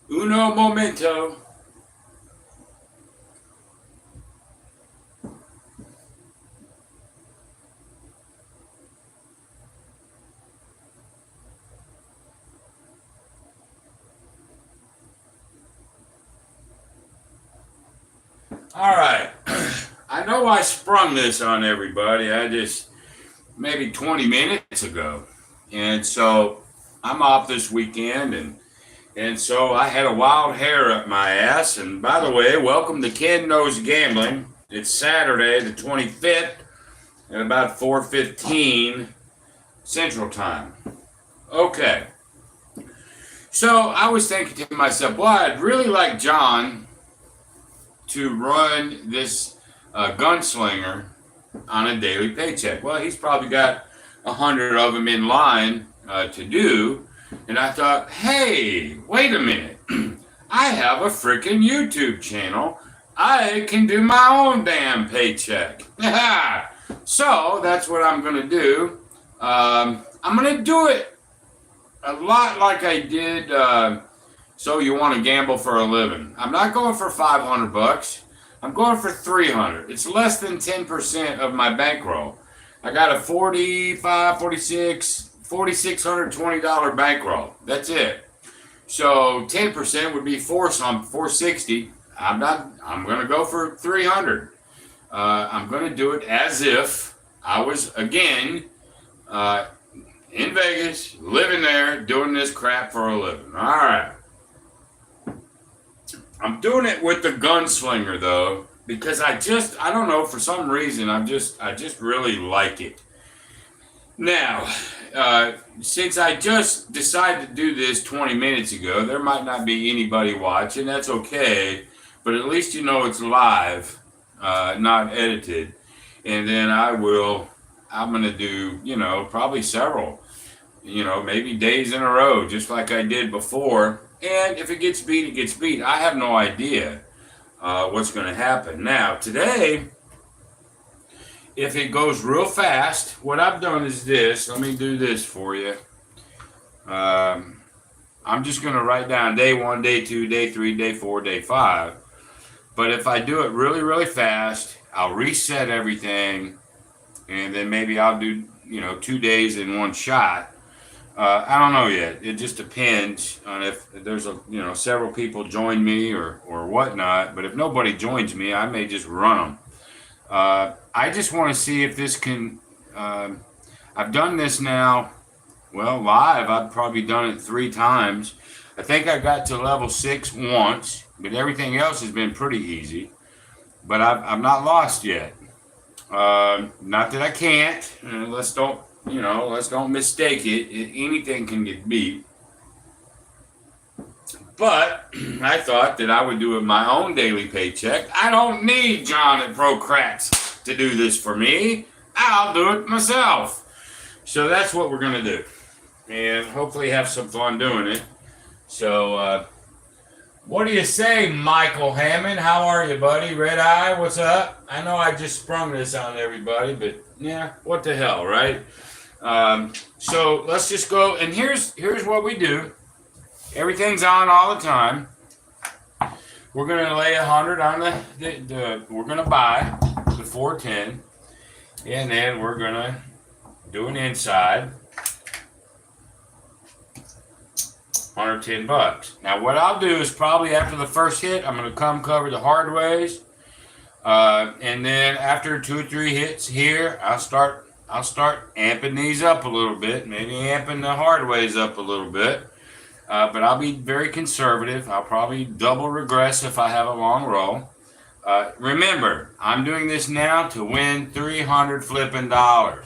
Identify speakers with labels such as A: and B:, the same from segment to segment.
A: Uno momento. All right. I know I sprung this on everybody. Maybe 20 minutes ago. And so I'm off this weekend and so I had a wild hair up my ass. And by the way, welcome to Ken Knows Gambling. It's Saturday, the 25th, at about 4:15 Central Time. Okay. So I was thinking to myself, well, I'd really like John to run this Gunslinger on a daily paycheck. Well, he's probably got 100 of them in line to do. And I thought, hey, wait a minute. I have a freaking YouTube channel. I can do my own damn paycheck. So that's what I'm going to do. I'm going to do it a lot like I did. So you want to gamble for a living. I'm not going for $500. I'm going for $300. It's less than 10% of my bankroll. I got a $4,620 bankroll. That's it. So 10% would be $460. I'm going to go for $300. I'm going to do it as if I was again in Vegas, living there, doing this crap for a living. All right. I'm doing it with the Gunslinger though, because I don't know, for some reason I just really like it. Now, since I just decided to do this 20 minutes ago, there might not be anybody watching. That's okay, but at least you know it's live, not edited. And then I'm going to do, probably several, maybe days in a row, just like I did before. And if it gets beat, it gets beat. I have no idea what's going to happen. Now, today, if it goes real fast, what I've done is this. Let me do this for you. I'm just going to write down day 1, day 2, day 3, day 4, day 5. But if I do it really, really fast, I'll reset everything. And then maybe I'll do, 2 days in one shot. I don't know yet. It just depends on if there's several people join me or whatnot. But if nobody joins me, I may just run them. I just want to see if this can. I've done this now. Well, live, I've probably done it 3 times. I think I got to level 6 once, but everything else has been pretty easy. But I've not lost yet. Not that I can't. Let's don't mistake it. Anything can get beat. But I thought that I would do it my own daily paycheck. I don't need John at ProCracks to do this for me. I'll do it myself. So that's what we're going to do. And hopefully have some fun doing it. So, what do you say, Michael Hammond? How are you, buddy? Red Eye, what's up? I know I just sprung this on everybody, but yeah, what the hell, right? So let's just go, and here's what we do. Everything's on all the time. We're gonna lay 100 on we're gonna buy the 410, and then we're gonna do an inside. $110. Now what I'll do is probably after the first hit, I'm gonna come cover the hard ways, and then after 2 or 3 hits here, I'll start amping these up a little bit, maybe amping the hard ways up a little bit. But I'll be very conservative. I'll probably double regress if I have a long roll. Remember, I'm doing this now to win $300 flipping dollars.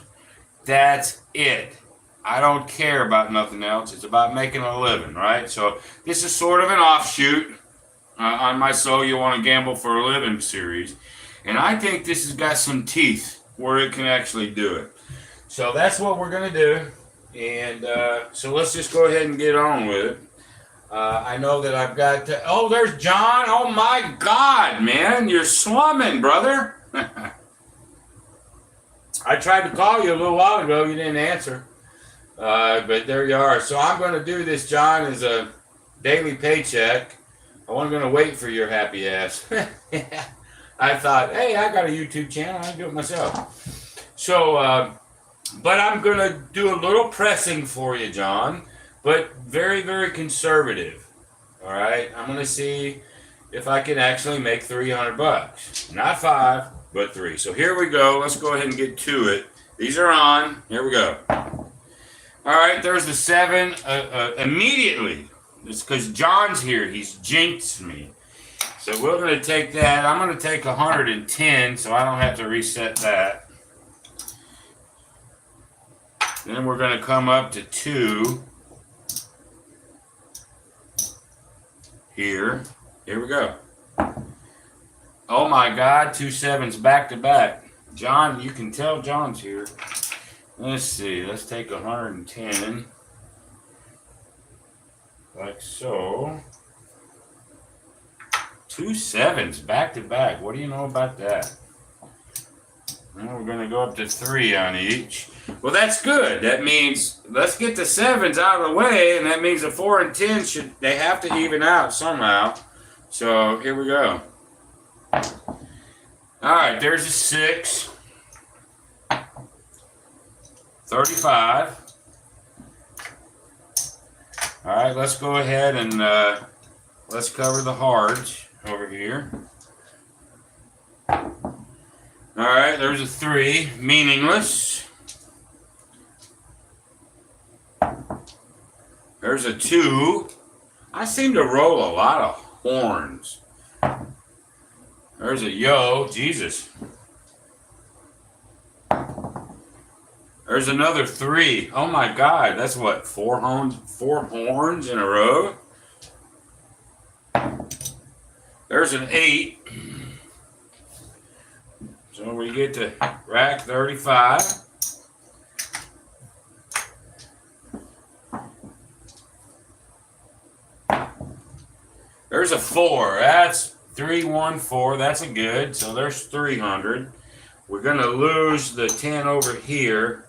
A: That's it. I don't care about nothing else. It's about making a living, right? So this is sort of an offshoot on my So You Want to Gamble for a Living series. And I think this has got some teeth where it can actually do it. So that's what we're going to do. And so let's just go ahead and get on with it. I know that I've got to, oh, there's John. Oh my God, man. You're slumming, brother. I tried to call you a little while ago. You didn't answer. But there you are. So I'm going to do this, John, as a daily paycheck. I'm going to wait for your happy ass. I thought, hey, I got a YouTube channel. I can do it myself. So, but I'm going to do a little pressing for you, John, but very, very conservative. All right. I'm going to see if I can actually make $300. Not 5, but 3. So here we go. Let's go ahead and get to it. These are on. Here we go. All right. There's the 7 immediately. It's because John's here. He's jinxed me. So we're going to take that. I'm going to take 110 so I don't have to reset that. Then we're going to come up to 2 here. Here we go. Oh my God, 2 7s back to back. John, you can tell John's here. Let's see. Let's take 110. Like so. 2 7s back to back. What do you know about that? Well, we're going to go up to 3 on each. Well, that's good. That means let's get the 7s out of the way, and that means the 4 and 10 they have to even out somehow. So here we go. All right, there's a 6. 35. All right, let's go ahead and let's cover the hards over here. All right, there's a 3, meaningless. There's a 2. I seem to roll a lot of horns. There's a yo, Jesus. There's another 3. Oh my God, that's what, 4 horns in a row? There's an 8. So we get to rack 35. There's a 4. That's 314. That's a good. So there's 300. We're going to lose the 10 over here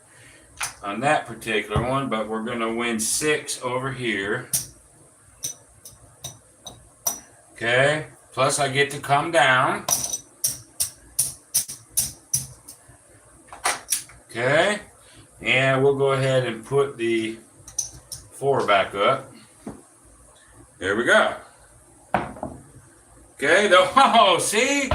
A: on that particular one, but we're going to win 6 over here. Okay. Plus I get to come down. Okay. And we'll go ahead and put the 4 back up. There we go. Okay. Oh, see?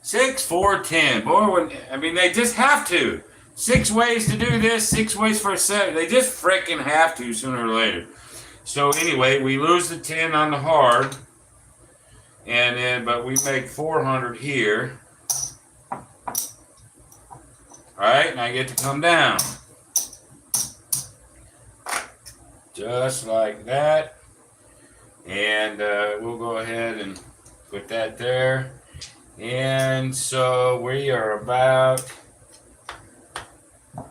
A: 6, 4, 10. Boy, I mean, they just have to. 6 ways to do this, 6 ways for a 7. They just freaking have to sooner or later. So anyway, we lose the 10 on the hard. And then, but we make 400 here. All right, and I get to come down. Just like that. And we'll go ahead and put that there. And so we are about,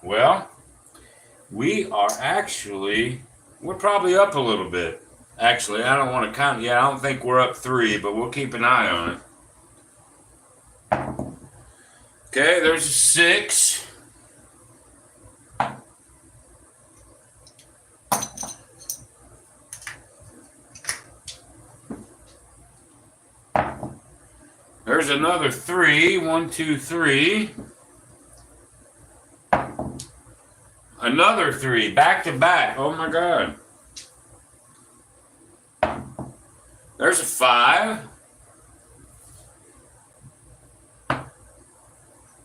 A: well, we are actually, we're probably up a little bit. Actually, I don't want to count yet. I don't think we're up 3, but we'll keep an eye on it. Okay, there's a 6. There's another 3. 1, 2, 3. Another 3. Back to back. Oh my God. There's a 5.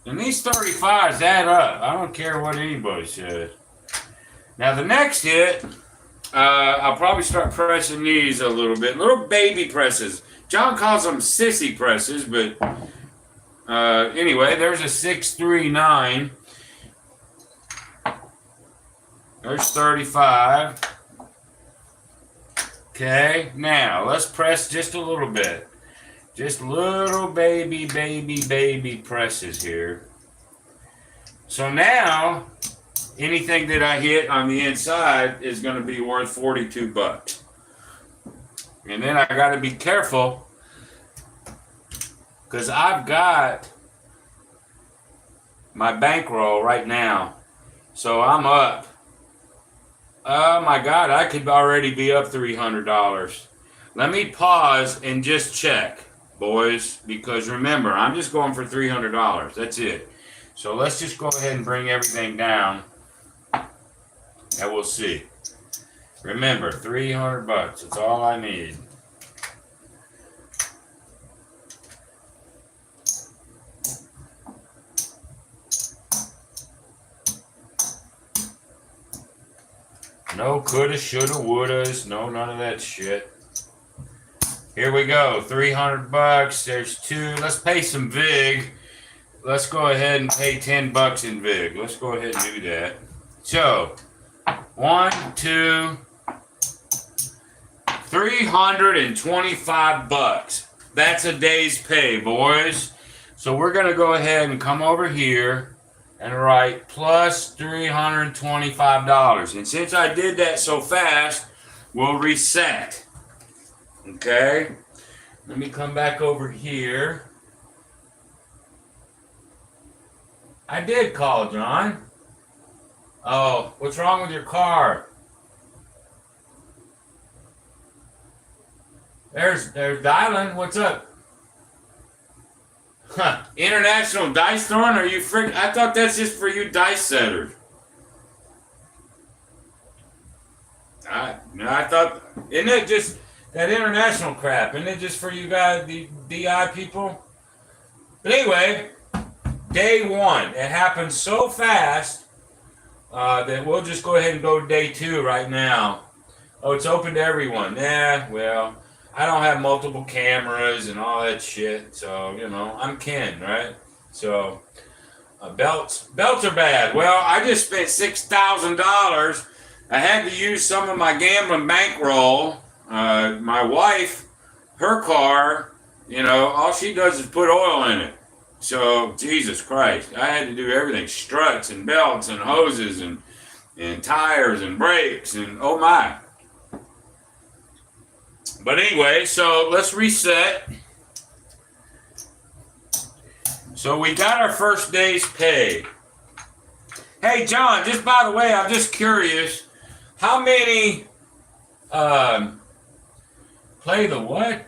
A: And these 35s add up. I don't care what anybody says. Now the next hit, I'll probably start pressing these a little bit. Little baby presses. John calls them sissy presses, but anyway, there's a 6, 3, 9. There's 35. Okay, now let's press just a little bit. Just little baby presses here. So now, anything that I hit on the inside is going to be worth $42. And then I got to be careful because I've got my bankroll right now. So I'm up. Oh my God, I could already be up $300. Let me pause and just check, boys, because remember, I'm just going for $300. That's it. So let's just go ahead and bring everything down, and we'll see. Remember, 300 bucks. That's all I need. No coulda, shoulda, wouldas. No, none of that shit. Here we go. 300 bucks. There's two. Let's pay some VIG. Let's go ahead and pay 10 bucks in VIG. Let's go ahead and do that. So, 1, 2, 325 bucks. That's a day's pay, boys. So we're going to go ahead and come over here and write plus $325. And since I did that so fast, we'll reset. Okay? Let me come back over here. I did call, John. Oh, what's wrong with your car? There's Dylan. What's up? Huh. International dice throwing? Are you freak? I thought that's just for you dice setters. I thought, isn't it just that international crap? Isn't it just for you guys, the DI people? But anyway, day one. It happened so fast that we'll just go ahead and go to day 2 right now. Oh, it's open to everyone. Yeah, well, I don't have multiple cameras and all that shit, so, you know, I'm Ken, right? So, belts are bad. Well, I just spent $6,000. I had to use some of my gambling bankroll. My wife, her car, you know, all she does is put oil in it. So, Jesus Christ, I had to do everything. Struts and belts and hoses and tires and brakes and oh my. But anyway, so let's reset. So we got our first day's pay. Hey, John, just by the way, I'm just curious. How many play the what?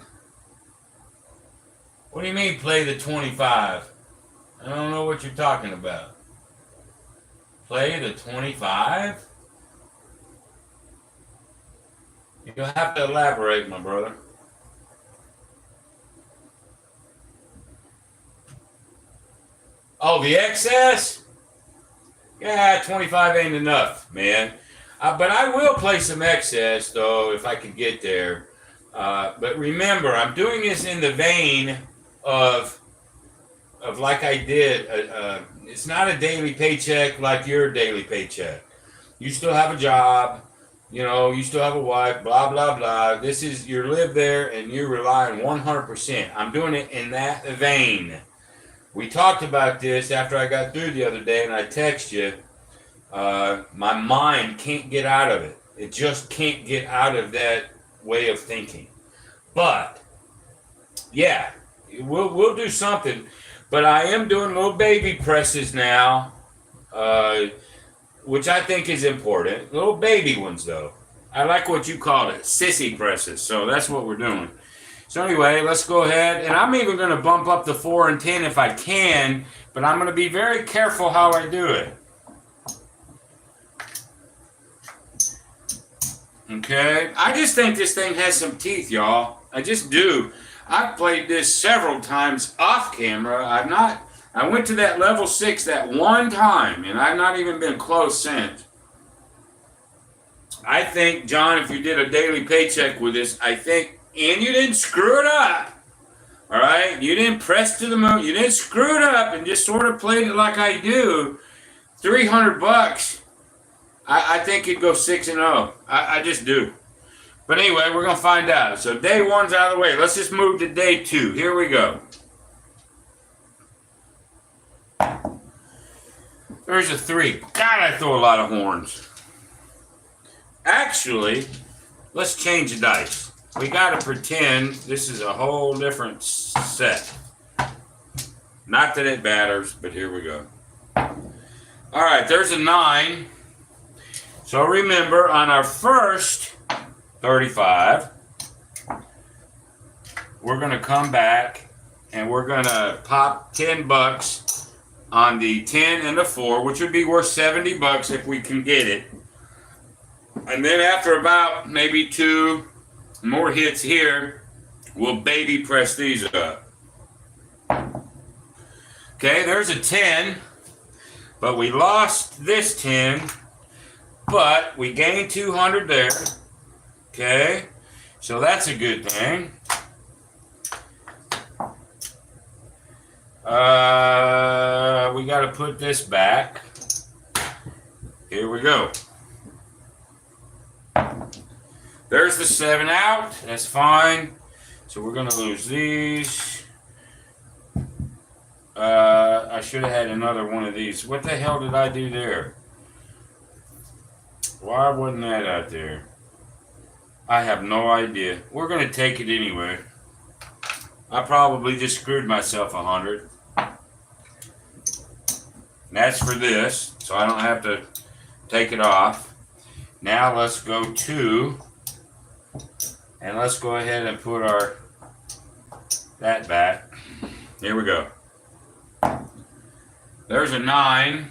A: What do you mean play the 25? I don't know what you're talking about. Play the 25? You'll have to elaborate, my brother. Oh, the excess? Yeah, 25 ain't enough, man. But I will play some excess, though, if I could get there. But remember, I'm doing this in the vein of like I did. It's not a daily paycheck like your daily paycheck. You still have a job. You know, you still have a wife, blah, blah, blah. This is, you live there and you're relying 100%. I'm doing it in that vein. We talked about this after I got through the other day and I text you. My mind can't get out of it. It just can't get out of that way of thinking. But, yeah, we'll do something. But I am doing little baby presses now. Which I think is important. Little baby ones, though. I like what you called it, sissy presses. So that's what we're doing. So anyway, let's go ahead. And I'm even going to bump up the 4 and 10 if I can. But I'm going to be very careful how I do it. Okay? I just think this thing has some teeth, y'all. I just do. I've played this several times off camera. I went to that level 6 that one time, and I've not even been close since. I think, John, if you did a daily paycheck with this, and you didn't screw it up, all right? You didn't press to the moon. You didn't screw it up and just sort of played it like I do. 300 bucks, I think you'd go 6-0. I just do. But anyway, we're going to find out. So day 1's out of the way. Let's just move to day 2. Here we go. There's a 3. God, I throw a lot of horns. Actually, let's change the dice. we got to pretend this is a whole different set. Not that it matters, but here we go. All right, there's a 9. So remember, on our first 35, we're going to come back and we're going to pop $10 on the 10 and the 4, which would be worth $70 if we can get it. And then after about maybe 2 more hits here, we'll baby press these up. Okay, there's a 10, but we lost this 10, but we gained 200 there. Okay, so that's a good thing. We got to put this back. Here we go. There's the 7 out. That's fine. So we're going to lose these. I should have had another one of these. What the hell did I do there? Why wasn't that out there? I have no idea. We're going to take it anyway. I probably just screwed myself 100. And that's for this, so I don't have to take it off. Now let's go to, and let's go ahead and put that back. Here we go. There's a 9.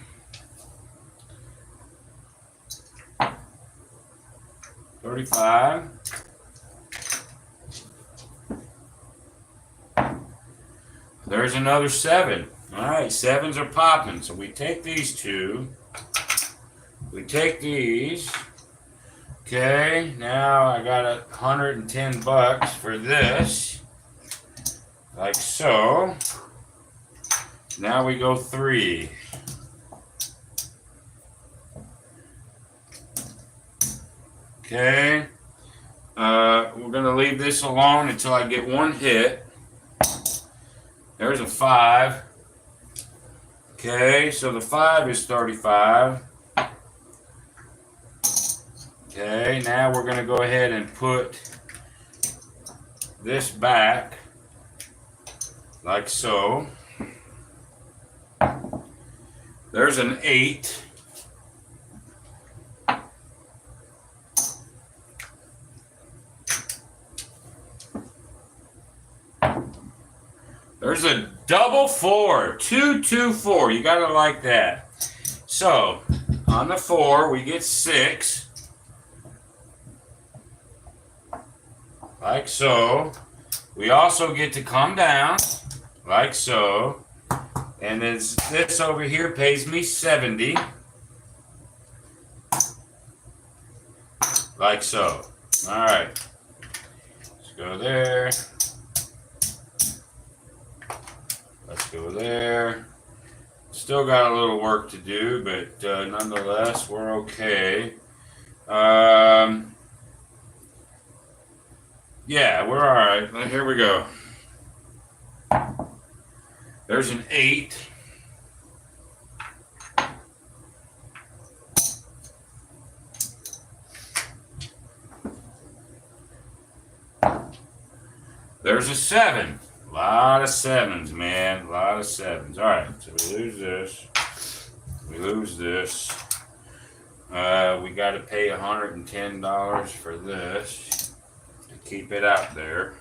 A: 35. There's another 7. All right, 7s are popping. So we take these 2. We take these. Okay, now I got $110 for this. Like so. Now we go 3. Okay. We're going to leave this alone until I get one hit. There's a 5. Okay, so the 5 is 35. Okay, now we're going to go ahead and put this back like so. There's an 8. There's a double 4, 2, 2, 4. You gotta like that. So on the 4, we get 6, like so. We also get to come down, like so. And then this over here pays me 70, like so. All right, let's go there. Let's go there. Still got a little work to do, but nonetheless, we're okay. Yeah, we're all right. Here we go. There's an 8. There's a 7. A lot of 7s, man. A lot of 7s. All right, so we lose this. We lose this. We got to pay $110 for this to keep it out there.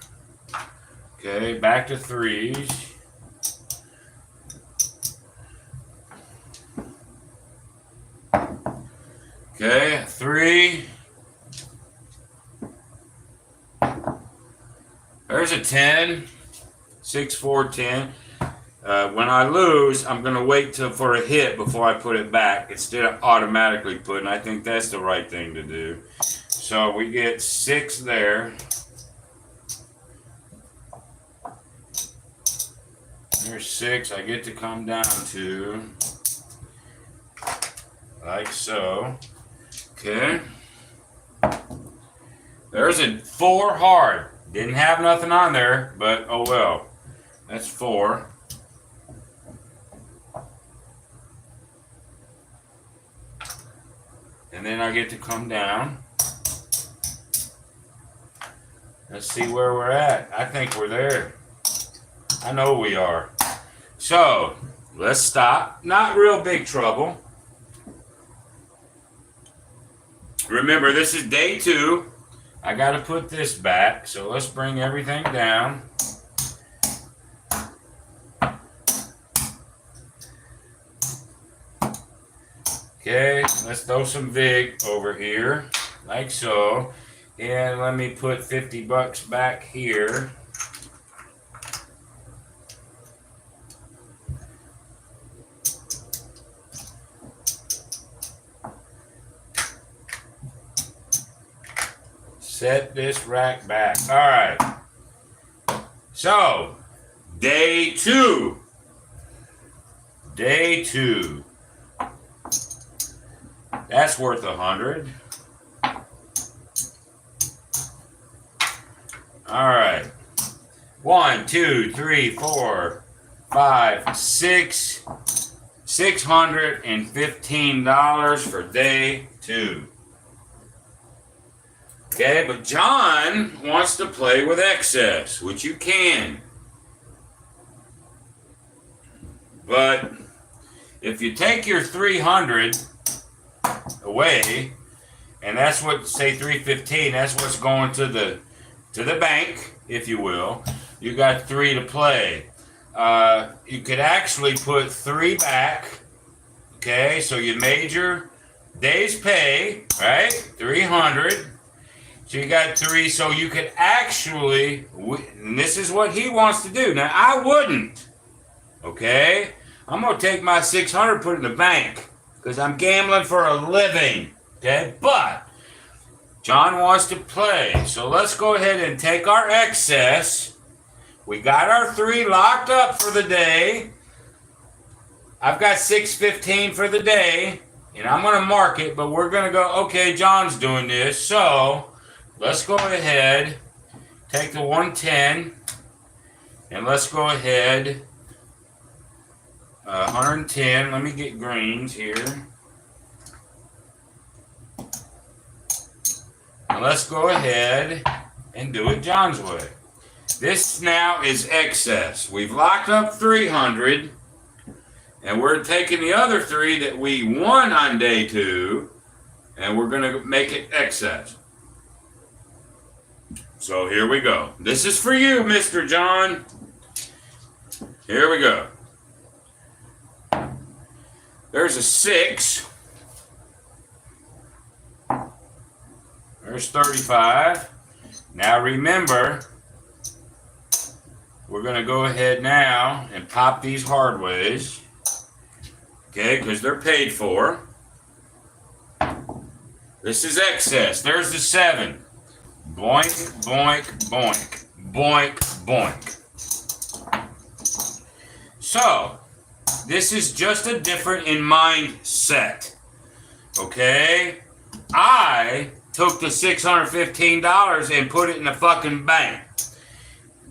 A: Okay, back to 3s. Okay, 3. There's a 10. 6, 4, 10. When I lose, I'm going to wait for a hit before I put it back instead of automatically putting. I think that's the right thing to do. So we get 6 there. There's 6. I get to come down to, like so. Okay. There's a 4 hard. Didn't have nothing on there, but oh well. That's 4. And then I get to come down. Let's see where we're at. I think we're there. I know we are. So, let's stop. Not real big trouble. Remember, this is day 2. I got to put this back. So, let's bring everything down. Okay, let's throw some Vig over here, like so. And let me put $50 back here. Set this rack back. All right. So, day 2. Day 2. That's worth 100. All right. 1, 2, 3, 4, 5, 6. $615 for day 2. Okay, but John wants to play with excess, which you can. But if you take your 300 away, and that's what, say 315, that's what's going to the bank, if you will. You got 3 to play. You could actually put 3 back. Okay, so you made your day's pay, right? 300. So you got 3, so you could actually, and this is what he wants to do. Now, I wouldn't, okay? I'm going to take my 600, put it in the bank, because I'm gambling for a living, okay? But John wants to play, so let's go ahead and take our excess. We got our 3 locked up for the day. I've got 615 for the day, and I'm going to mark it, but we're going to go, okay, John's doing this, so let's go ahead, take the 110, and let's go ahead, 110, let me get greens here. And let's go ahead and do it John's way. This now is excess. We've locked up 300, and we're taking the other 3 that we won on day 2, and we're going to make it excess. So here we go. This is for you, Mr. John. Here we go. There's a 6. There's 35. Now remember, we're going to go ahead now and pop these hard ways. Okay, because they're paid for. This is excess. There's the 7. Boink, boink, boink. Boink, boink. So, this is just a different in mindset. Okay? I took the $615 and put it in the fucking bank.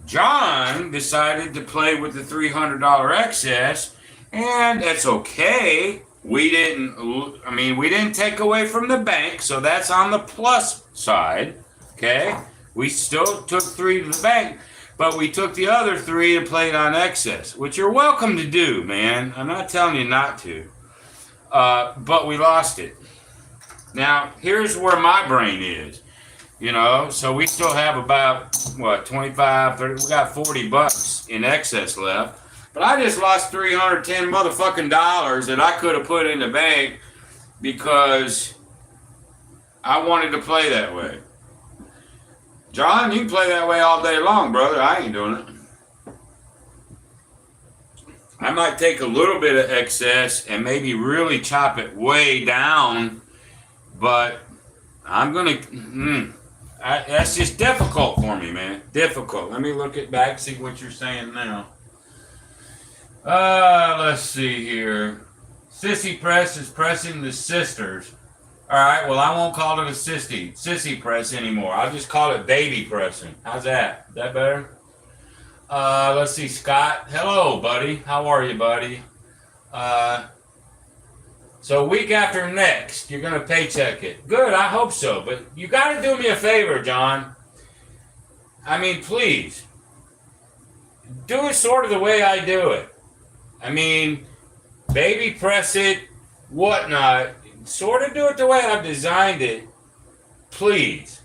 A: John decided to play with the $300 excess, and that's okay. We didn't take away from the bank, so that's on the plus side. Okay? We still took 3 to the bank, but we took the other 3 and played on excess, which you're welcome to do, man. I'm not telling you not to. But we lost it. Now, here's where my brain is. You know, so we still have about, 25, 30, we got $40 in excess left. But I just lost $310 motherfucking dollars that I could have put in the bank because I wanted to play that way. John, you can play that way all day long, brother. I ain't doing it. I might take a little bit of excess and maybe really chop it way down, but I'm going to... that's just difficult for me, man. Difficult. Let me look it back, see what you're saying now. Let's see here. Sissy Press is pressing the sisters. All right, well, I won't call it a sissy press anymore. I'll just call it baby pressing. How's that? Is that better? Let's see, Scott. Hello, buddy. How are you, buddy? So week after next, you're going to paycheck it. Good, I hope so. But you got to do me a favor, John. I mean, please do it sort of the way I do it. I mean, baby press it, whatnot. Sort of do it the way I've designed it. Please.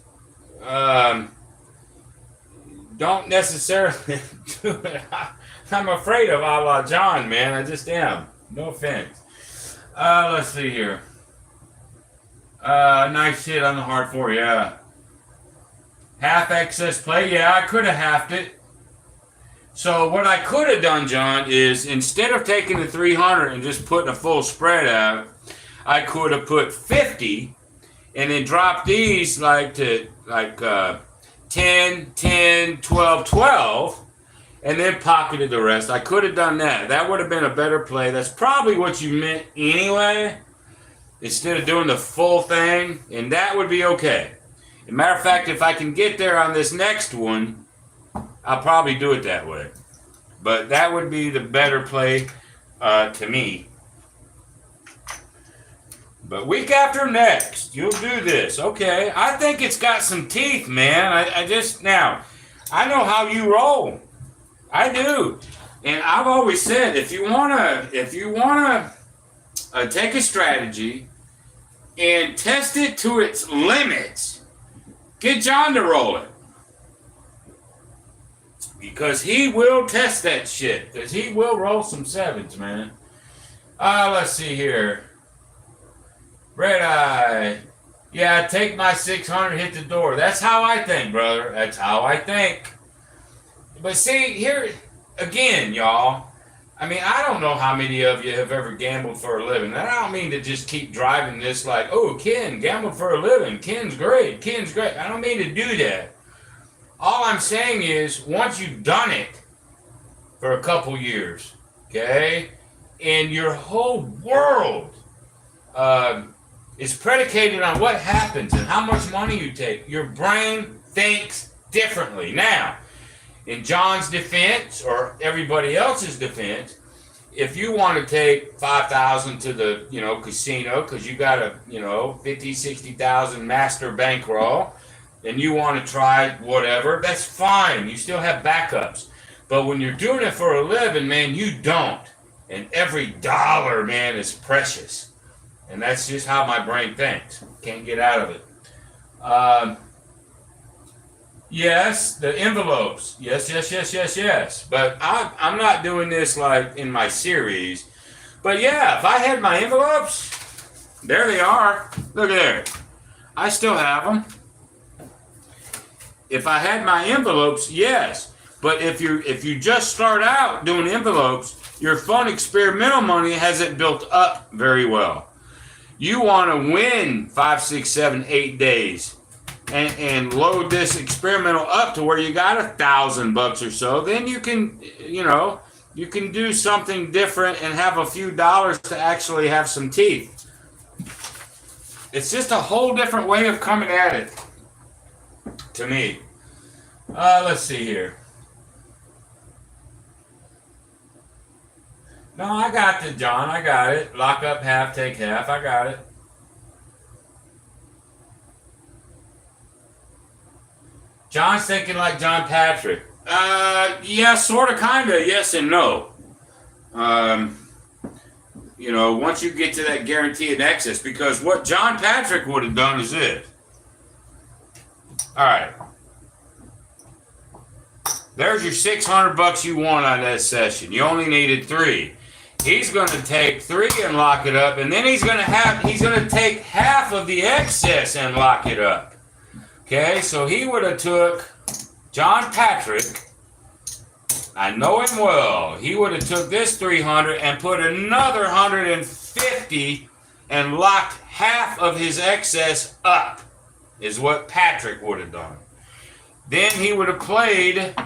A: Don't necessarily do it. I'm afraid of a la John, man. I just am. No offense. Let's see here. Nice hit on the hard four, yeah. Half excess play, yeah, I could have halved it. So what I could have done, John, is instead of taking the 300 and just putting a full spread out, I could have put 50 and then dropped these like 10, 10, 12, 12, and then pocketed the rest. I could have done that. That would have been a better play. That's probably what you meant anyway, instead of doing the full thing, and that would be okay. As a matter of fact, if I can get there on this next one, I'll probably do it that way. But that would be the better play to me. But week after next, you'll do this. Okay, I think it's got some teeth, man. Now, I know how you roll. I do. And I've always said, if you wanna take a strategy and test it to its limits, get John to roll it. Because he will test that shit. Because he will roll some sevens, man. Let's see here. Red Eye. Yeah, take my 600, hit the door. That's how I think, brother. That's how I think. But see, here, again, y'all. I mean, I don't know how many of you have ever gambled for a living. And I don't mean to just keep driving this like, oh, Ken, gambled for a living. Ken's great. Ken's great. I don't mean to do that. All I'm saying is, once you've done it for a couple years, okay, and your whole world is predicated on what happens and how much money you take, your brain thinks differently. Now, in John's defense, or everybody else's defense, if you want to take 5,000 to the, casino because you got a, 50, 60,000 master bankroll, and you want to try whatever, that's fine. You still have backups. But when you're doing it for a living, man, you don't. And every dollar, man, is precious. And that's just how my brain thinks. Can't get out of it. Yes, the envelopes. Yes. But I'm not doing this like in my series. But yeah, if I had my envelopes, there they are. Look at there. I still have them. If I had my envelopes, yes. But if you just start out doing envelopes, your fun experimental money hasn't built up very well. You want to win 5, 6, 7, 8 days and load this experimental up to where you got $1,000 or so. Then you can, you can do something different and have a few dollars to actually have some teeth. It's just a whole different way of coming at it. To me. Let's see here. No, I got it, John. I got it. Lock up half, take half. I got it. John's thinking like John Patrick. Yeah, sort of, kind of. Yes and no. Once you get to that guarantee in excess, because what John Patrick would have done is this. All right. There's your $600 you won on that session. You only needed 3. He's going to take 3 and lock it up, and then he's going to take half of the excess and lock it up. Okay, so he would have took John Patrick. I know him well. He would have took this 300 and put another 150 and locked half of his excess up. Is what Patrick would have done. Then he would have played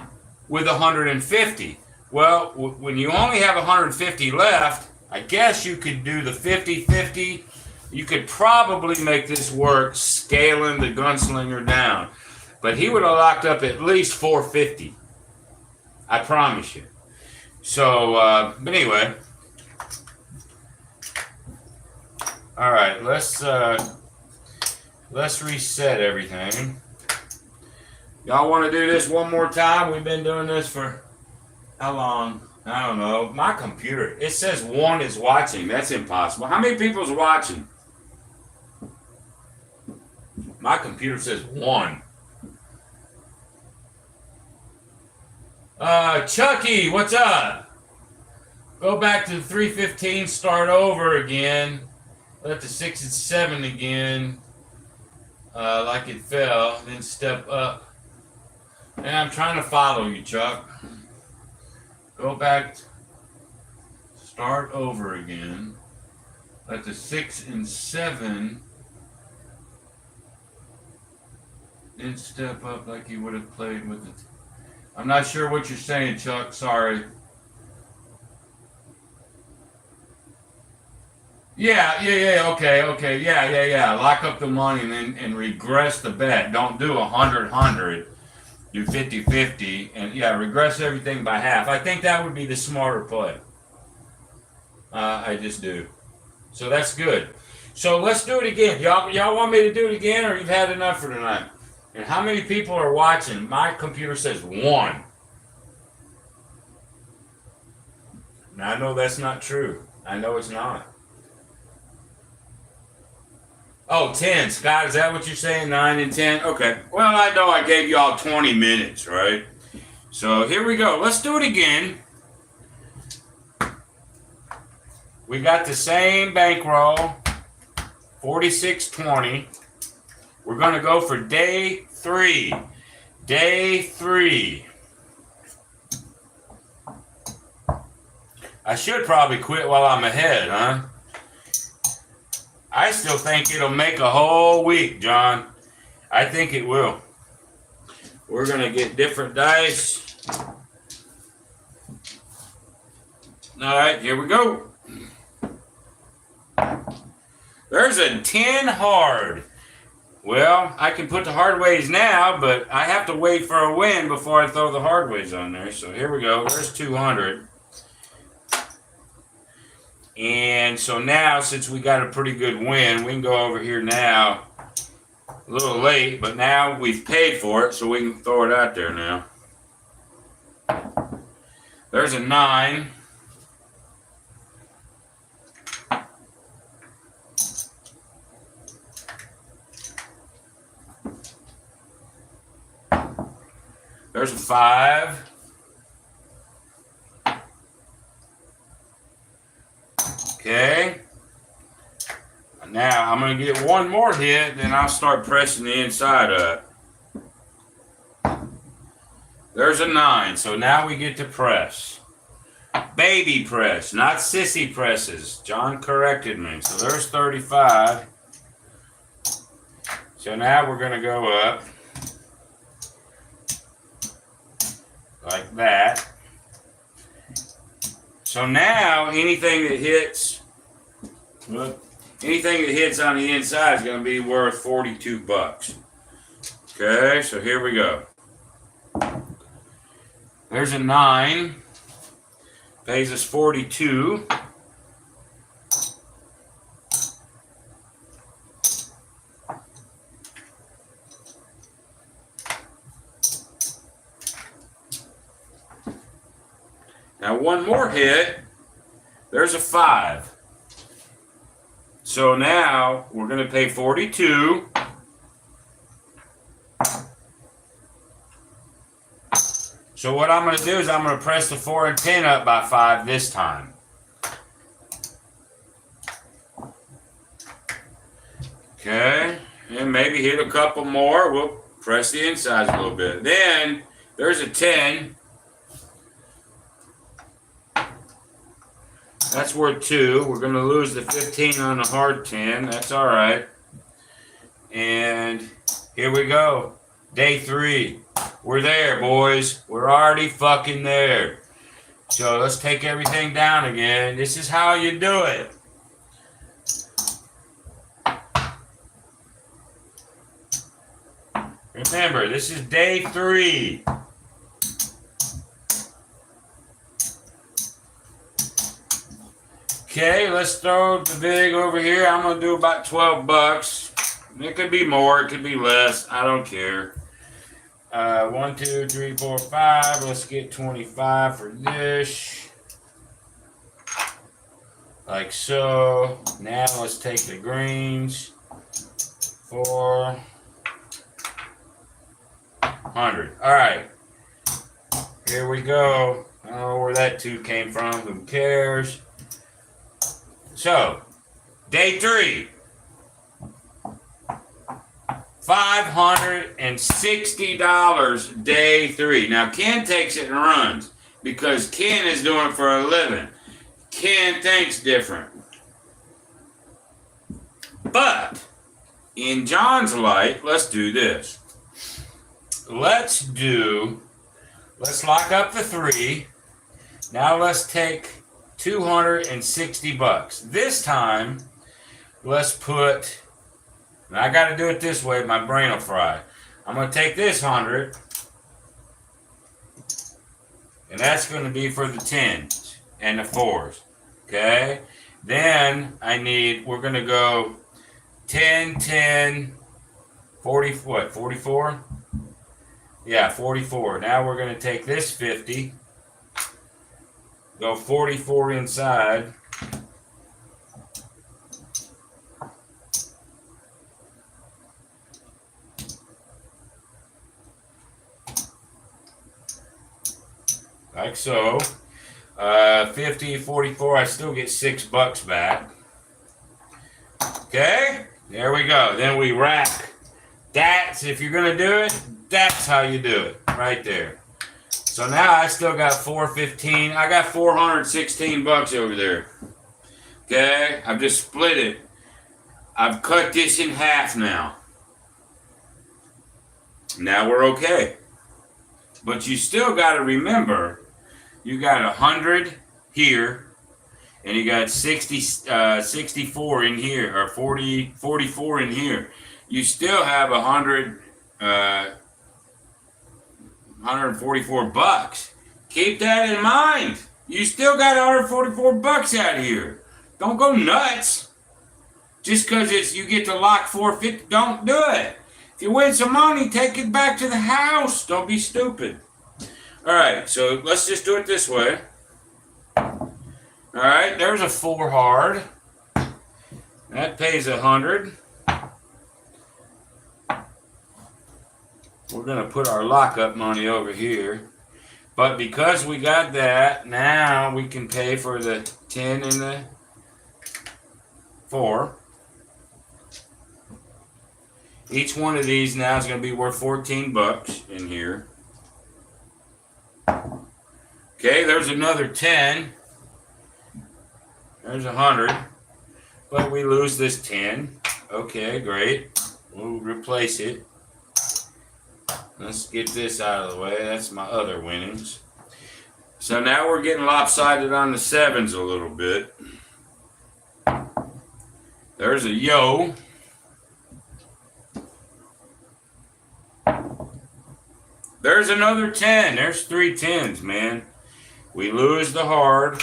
A: with 150. Well, when you only have 150 left, I guess you could do the 50-50. You could probably make this work scaling the Gunslinger down. But he would have locked up at least 450. I promise you. So, but anyway. All right, let's reset everything. Y'all want to do this one more time? We've been doing this for how long? I don't know. My computer, it says one is watching. That's impossible. How many people's watching? My computer says one. Chucky, what's up? Go back to the 315, start over again. Let the 6 and 7 again. Like it fell, then step up. And I'm trying to follow you, Chuck. Go back, start over again. Let the 6 and 7 then step up like you would have played with it. I'm not sure what you're saying, Chuck. Sorry. Yeah, okay, yeah. Lock up the money and regress the bet. Don't do 100-100. Do 50-50, and yeah, regress everything by half. I think that would be the smarter play. I just do. So that's good. So let's do it again. Y'all want me to do it again, or you've had enough for tonight? And how many people are watching? My computer says 1. Now I know that's not true. I know it's not. Oh, 10. Scott, is that what you're saying? 9 and 10? Okay. Well, I know I gave y'all 20 minutes, right? So here we go. Let's do it again. We got the same bankroll, 46.20. We're going to go for day 3. Day 3. I should probably quit while I'm ahead, huh? I still think it'll make a whole week, John. I think it will. We're going to get different dice. All right, here we go. There's a 10 hard. Well, I can put the hard ways now, but I have to wait for a win before I throw the hard ways on there. So here we go. There's 200. And so now, since we got a pretty good win, we can go over here now. A little late, but now we've paid for it, so we can throw it out there now. There's a 9. There's a 5. Okay. Now I'm going to get one more hit, then I'll start pressing the inside up. There's a 9. So now we get to press. Baby press, not sissy presses. John corrected me. So there's 35. So now we're going to go up. Like that. So now anything that hits on the inside is going to be worth $42. Okay, so here we go. There's a 9. Pays us 42. Now one more hit, there's a 5. So now we're going to pay 42. So what I'm going to do is I'm going to press the 4 and 10 up by 5 this time. Okay, and maybe hit a couple more. We'll press the insides a little bit. Then there's a 10. That's worth 2. We're going to lose the 15 on the hard 10. That's all right. And here we go. Day 3. We're there, boys. We're already fucking there. So let's take everything down again. This is how you do it. Remember, this is day 3. Okay, let's throw the big over here. I'm going to do about $12. It could be more, it could be less. I don't care. 1, 2, 3, 4, 5. Let's get 25 for this. Like so. Now let's take the greens. 400. All right. Here we go. I don't know where that 2 came from. Who cares? So, day 3. $560 day 3. Now, Ken takes it and runs because Ken is doing it for a living. Ken thinks different. But, in John's light, let's do this. Let's lock up the 3. Now let's take $260. This time, let's put, and I got to do it this way, my brain will fry. I'm going to take this 100, and that's going to be for the 10s and the 4s. Okay? Then we're going to go 10, 10, 40, what, 44? Yeah, 44. Now we're going to take this 50, go 44 inside, like so. 50, 44, I still get $6 back. Okay, there we go. Then we rack. That's, if you're going to do it, that's how you do it, right there. So now I still got 415. I got $416 over there. Okay, I've just split it. I've cut this in half now. Now we're okay. But you still got to remember, you got 100 here, and you got 64 in here, or 44 in here. You still have $144. Keep that in mind. You still got $144 out here. Don't go nuts. Just because you get to lock 450, don't do it. If you win some money, take it back to the house. Don't be stupid. All right, so let's just do it this way. All right, there's a 4 hard. That pays 100. We're going to put our lockup money over here. But because we got that, now we can pay for the 10 and the 4. Each one of these now is going to be worth $14 in here. Okay, there's another 10. There's 100. But we lose this 10. Okay, great. We'll replace it. Let's get this out of the way. That's my other winnings. So now we're getting lopsided on the 7s a little bit. There's a yo. There's another 10. There's 3 10s, man. We lose the hard.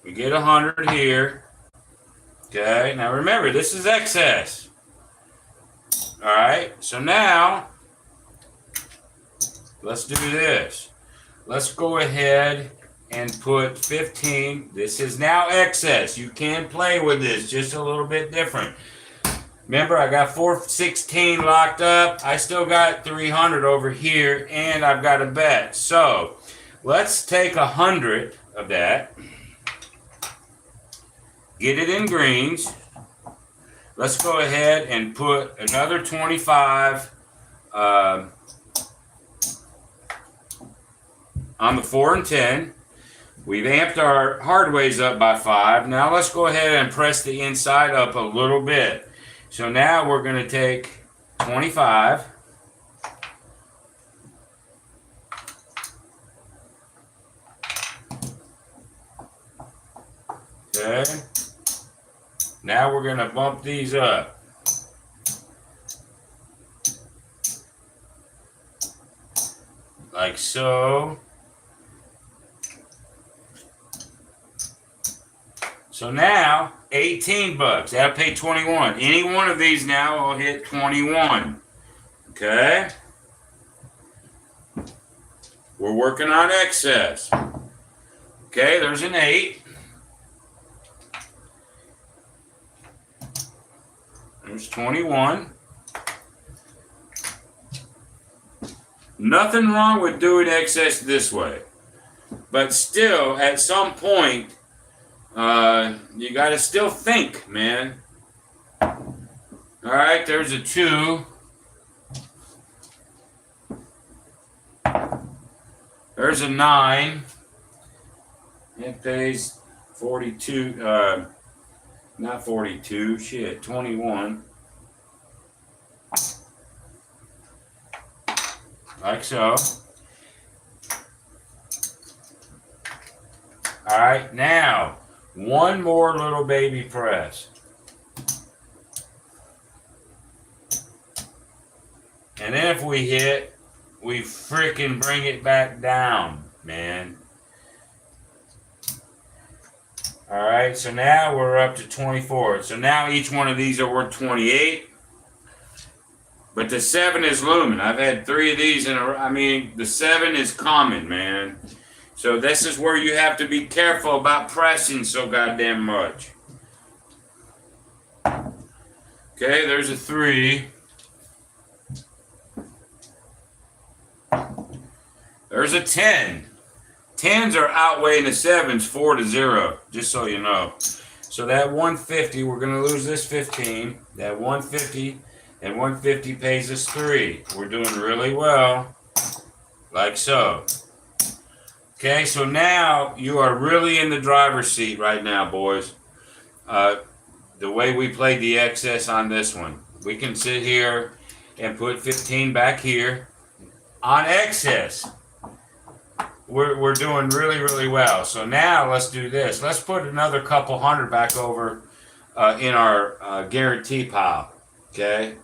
A: We get 100 here. Okay, now remember, this is excess. All right, so now, let's do this. Let's go ahead and put 15. This is now excess. You can play with this just a little bit different. Remember, I got 416 locked up. I still got 300 over here, and I've got a bet. So, let's take 100 of that. Get it in greens. Let's go ahead and put another 25 on the 4 and 10. We've amped our hardways up by 5. Now let's go ahead and press the inside up a little bit. So now we're going to take 25. Okay. Now we're going to bump these up. Like so. So now, $18. That'll pay 21. Any one of these now will hit 21. Okay. We're working on excess. Okay, there's an 8. There's 21. Nothing wrong with doing excess this way. But still, at some point, you got to still think, man. All right, there's a 2. There's a 9. It pays 42. Not 42. Shit, 21. Like so. All right, now one more little baby press. And then if we hit, we freaking bring it back down, man. All right, so now we're up to 24. So now each one of these are worth 28. But the 7 is looming. I've had 3 of these in a row. I mean, the 7 is common, man. So this is where you have to be careful about pressing so goddamn much. Okay, there's a 3. There's a 10. 10s are outweighing the 7s 4-0, just so you know. So that 150, we're going to lose this 15. That 150 and 150 pays us 3. We're doing really well, like so. Okay, so now you are really in the driver's seat right now, boys. The way we played the excess on this one. We can sit here and put 15 back here on excess. We're doing really, really well. So now let's do this. Let's put another couple hundred back over in our guarantee pile. Okay?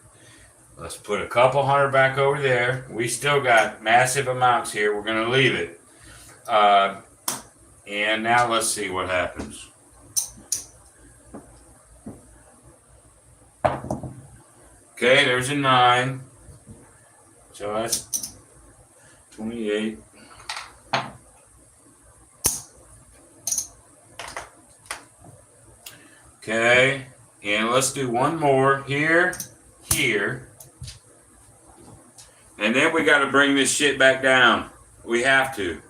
A: Let's put a couple hundred back over there. We still got massive amounts here. We're going to leave it. And now let's see what happens. Okay, there's a 9. So that's 28. Okay, and let's do one more here, here. And then we got to bring this shit back down. We have to.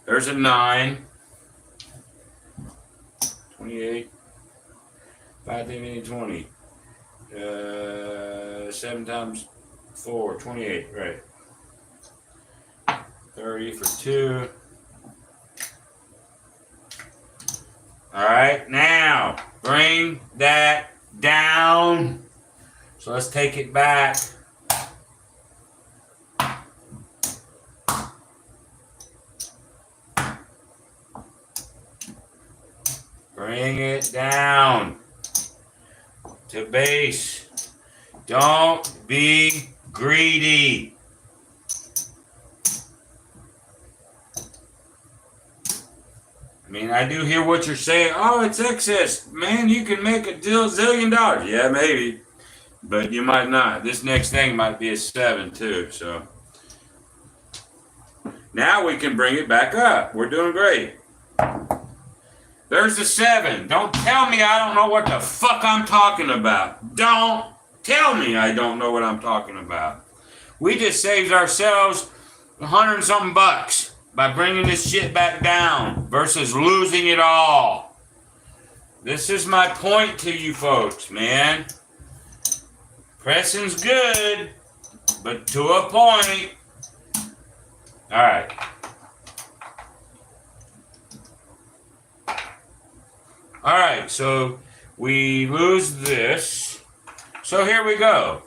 A: There's a 9. 28. 5, 20. 7 times 4, 28, right. 30 for 2. All right, now bring that down. So let's take it back. Bring it down to base. Don't be greedy. I mean, I do hear what you're saying. Oh, it's excess. Man, you can make $1 zillion. Yeah, maybe. But you might not. This next thing might be a 7 too. So now we can bring it back up. We're doing great. There's the 7. Don't tell me I don't know what the fuck I'm talking about. Don't tell me I don't know what I'm talking about. We just saved ourselves $100 and something by bringing this shit back down versus losing it all. This is my point to you folks, man. Pressing's good, but to a point. All right. All right, so we lose this. So here we go.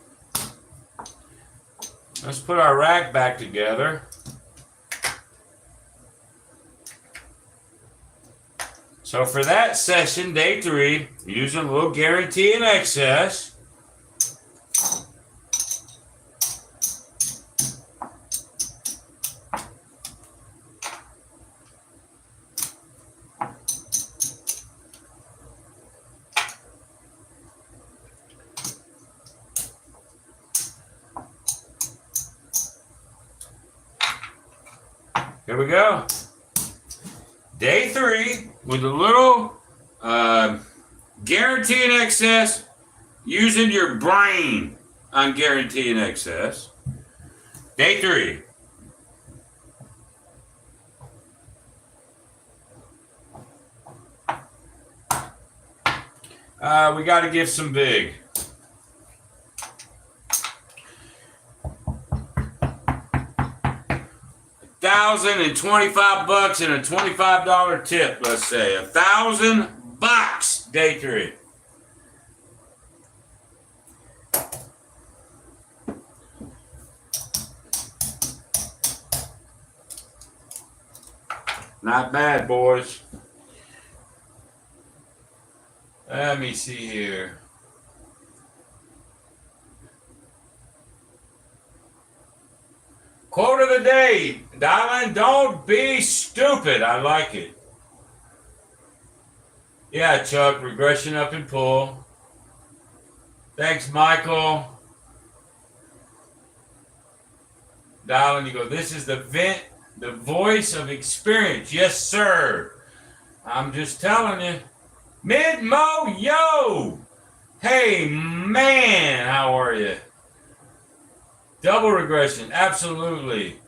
A: Let's put our rack back together. So for that session, day 3, using a little guarantee in excess. Here we go. Day 3 with a little guarantee in excess, using your brain on guarantee in excess. Day 3. We got to give some big. $1,025 and a $25 tip, let's say. $1,000, day 3. Not bad, boys. Let me see here. Quote of the day, darling, don't be stupid. I like it. Yeah, Chuck, regression up and pull. Thanks, Michael. Darling, you go, this is the voice of experience. Yes, sir. I'm just telling you. Mid-Mo, yo! Hey, man, how are you? Double regression, absolutely.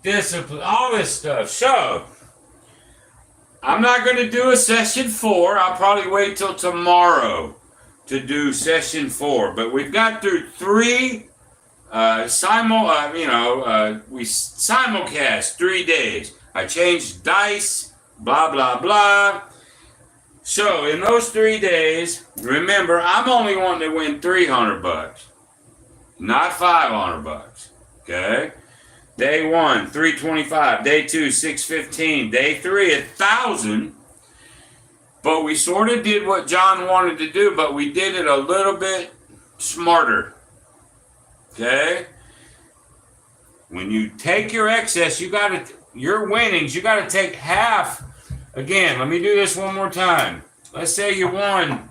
A: Discipline, all this stuff. So, I'm not going to do a session 4. I'll probably wait till tomorrow to do session 4. But we've got through 3 we simulcast 3 days. I changed dice, blah, blah, blah. So, in those 3 days, remember, I'm only wanting to win $300, not $500, okay? Day 1, $325. Day 2, $615. Day 3, $1,000. But we sort of did what John wanted to do, but we did it a little bit smarter, okay? When you take your excess, your winnings, you got to take half. Again, let me do this one more time. Let's say you won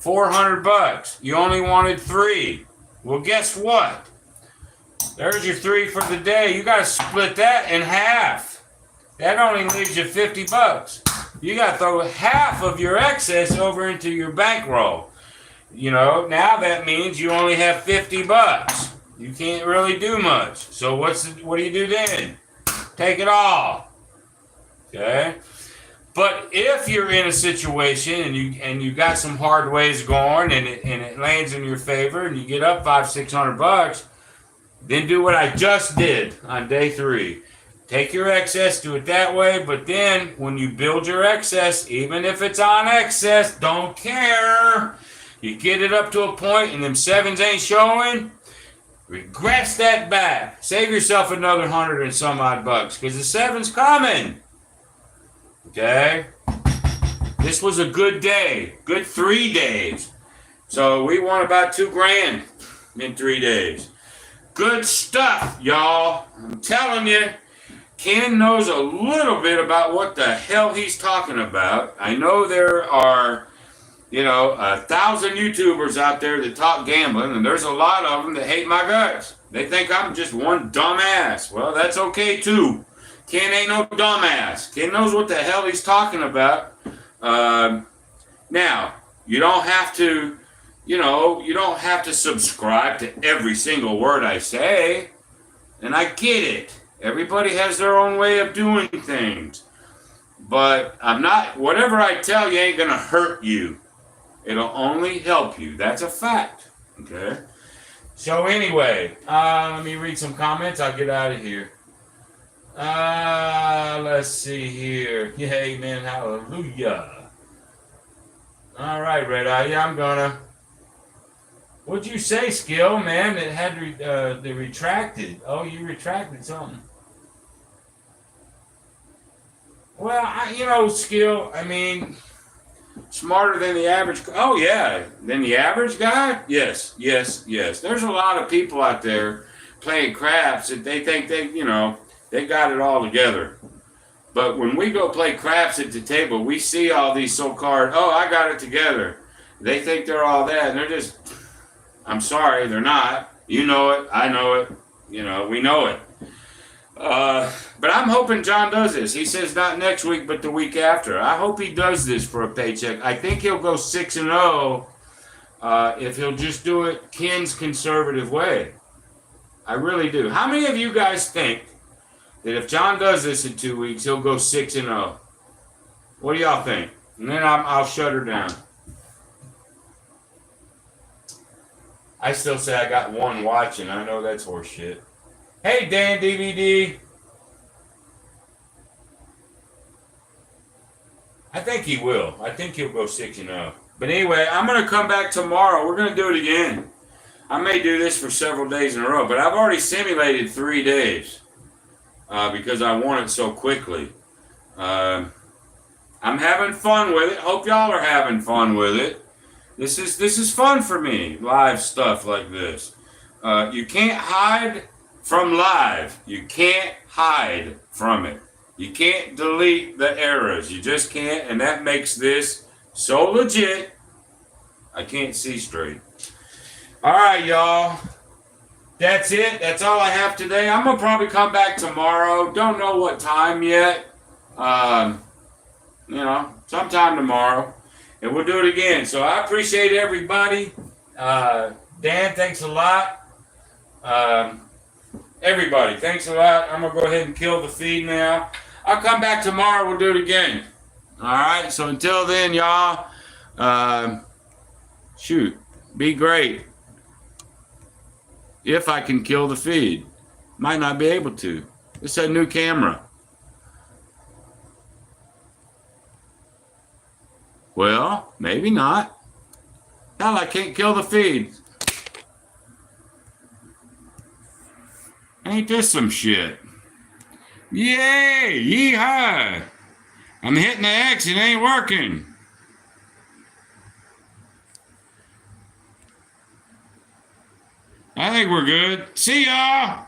A: $400. You only wanted 3. Well, guess what? There's your 3 for the day. You got to split that in half. That only leaves you $50. You got to throw half of your excess over into your bankroll. You know, now that means you only have $50. You can't really do much. So what do you do then? Take it all. Okay? But if you're in a situation and you got some hard ways going and it lands in your favor and you get up $500-600, then do what I just did on day 3. Take your excess, do it that way, but then when you build your excess, even if it's on excess, don't care. You get it up to a point and them 7s ain't showing, regress that back. Save yourself another $100 and some odd bucks because the 7's coming. Okay? This was a good day. Good 3 days. So we won about $2,000 in 3 days. Good stuff, y'all. I'm telling you, Ken knows a little bit about what the hell he's talking about. I know there are, 1,000 YouTubers out there that talk gambling, and there's a lot of them that hate my guts. They think I'm just one dumbass. Well, that's okay, too. Ken ain't no dumbass. Ken knows what the hell he's talking about. Now, you don't have to, you don't have to subscribe to every single word I say. And I get it. Everybody has their own way of doing things. But whatever I tell you ain't going to hurt you. It'll only help you. That's a fact. Okay? So anyway, let me read some comments. I'll get out of here. Let's see here. Yeah, amen, hallelujah. All right, Red Eye. Yeah, I'm gonna. What'd you say, Skill, man? It had they retracted. Oh, you retracted something. Well, Skill. I mean, smarter than the average. Oh yeah, than the average guy. Yes. There's a lot of people out there playing craps that they think they got it all together. But when we go play craps at the table, we see all these so-called, I got it together. They think they're all that, and they're just, I'm sorry, they're not. You know it, I know it, We know it. But I'm hoping John does this. He says not next week, but the week after. I hope he does this for a paycheck. I think he'll go 6-0 if he'll just do it Ken's conservative way. I really do. How many of you guys think that if John does this in 2 weeks, he'll go 6-0? What do y'all think? And then I'll shut her down. I still say I got one watching. I know that's horseshit. Hey, Dan DVD. I think he will. I think he'll go 6-0. But anyway, I'm going to come back tomorrow. We're going to do it again. I may do this for several days in a row, but I've already simulated 3 days because I want it so quickly. I'm having fun with it. Hope y'all are having fun with it. This is fun for me, live stuff like this. You can't hide from live. You can't hide from it. You can't delete the errors. You just can't, and that makes this so legit. I can't see straight. All right, y'all. That's it. That's all I have today. I'm going to probably come back tomorrow. Don't know what time yet. Sometime tomorrow. And we'll do it again. So I appreciate everybody. Dan, thanks a lot. Everybody, thanks a lot. I'm going to go ahead and kill the feed now. I'll come back tomorrow. We'll do it again. All right. So until then, y'all, be great. If I can kill the feed. Might not be able to. It's a new camera. Well, maybe not. Hell, I can't kill the feed. Ain't this some shit? Yay! Yeehaw! I'm hitting the X, it ain't working. I think we're good. See y'all!